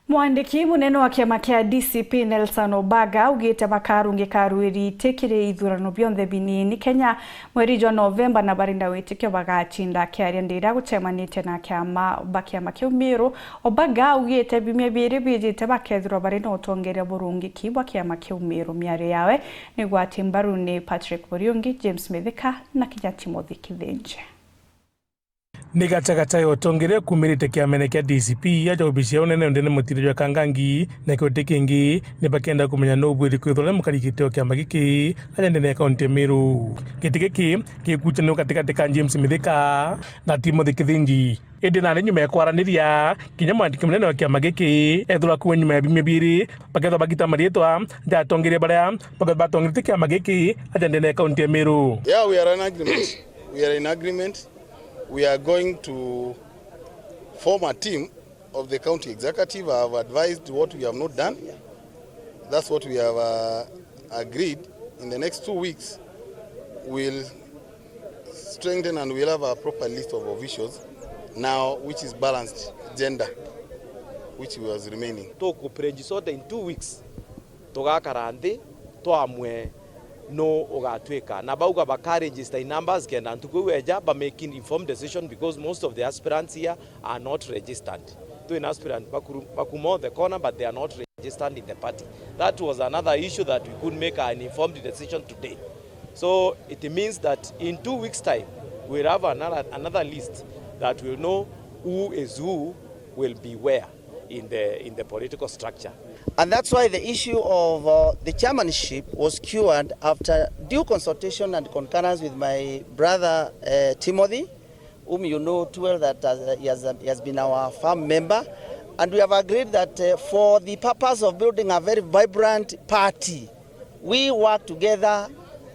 Mwandiki munene wa kiama kia DCP Nelson Obaga ugite BAKEREKANIA itekire ITHURANO BIONTHE BININI Kenya mweri wa Novemba na barinda witikio bagachinda kiaria ndira gucemanite na kiama bakiama kiu MERU. Obaga ugite bimwe biri BIIJITE bakethirwa barinda utongeria burungi kibwa kiama kiu MERU miario yawe ni gwati mbaru ni Patrick Buriungi, James Methika na Kinya Timothy Kithenje. Nigachagacha utongeria kumirite kiamene kia DCP yaja ubishia unene ndene mutirijwa kangangi na kiote kingi ni bakenda kumenya no bwiri kwithole mukarikiteo kiama giki aja ndene kaunti MERU giki gikuchane katika ka James Methika na Timothy Kithenje indi na nyuma ya kwaraniria kinya mwandiki munene wa kiama giki ethura kuwe nyuma ya bimwe biri baketha bagita marietwa ja tongeria baria batongerite kiama giki aja ndene kaunti MERU. Yeah, we are in agreement. We are going to form a team of the county executive. I have advised what we have not done. That's what we have agreed. In the next 2 weeks, we'll strengthen and we'll have a proper list of officials now, which is balanced gender, which was remaining. To register in 2 weeks. Toga karande, to amwe. No ogatweka na bauga baka register in numbers kenda ntukuweja by making informed decision because most of the aspirants here are not registered. To an aspirant bakumo the corner, but they are not registered in the party. That was another issue that we could make an informed decision today. So it means that in 2 weeks time we'll have another list that will know who is who will be where in the political structure. And that's why the issue of the chairmanship was cured after due consultation and concurrence with my brother Timothy, whom you know too well that he has been our farm member. And we have agreed that for the purpose of building a very vibrant party, we work together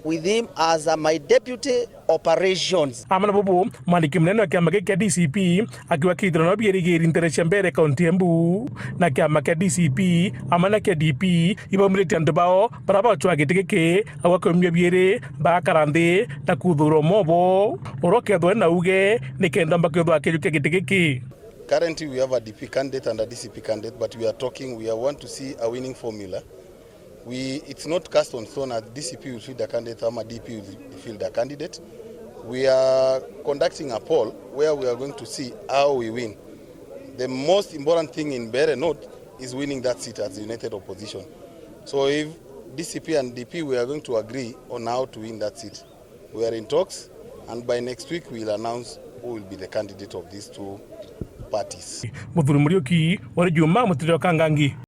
with him as my deputy operations. Amana bobo mwandiki munene wa kiama kia DCP akiwa KIRI bierigiri interesia mbere kaunti Embu na kiama kia DCP amana kia DP ibamurite andubao baraba chwa gitike awakomye biere bakarande na kuthuro mobo oroke thwe na uge nikenda mbakethwa kejuke gitike. Currently we have a DP candidate and a DCP candidate, but we want to see a winning formula. It's not cast on stone that DCP will field a candidate or DP will field a candidate. We are conducting a poll where we are going to see how we win. The most important thing in Bere North is winning that seat as united opposition. So if DCP and DP, we are going to agree on how to win that seat. We are in talks, and by next week we will announce who will be the candidate of these two parties.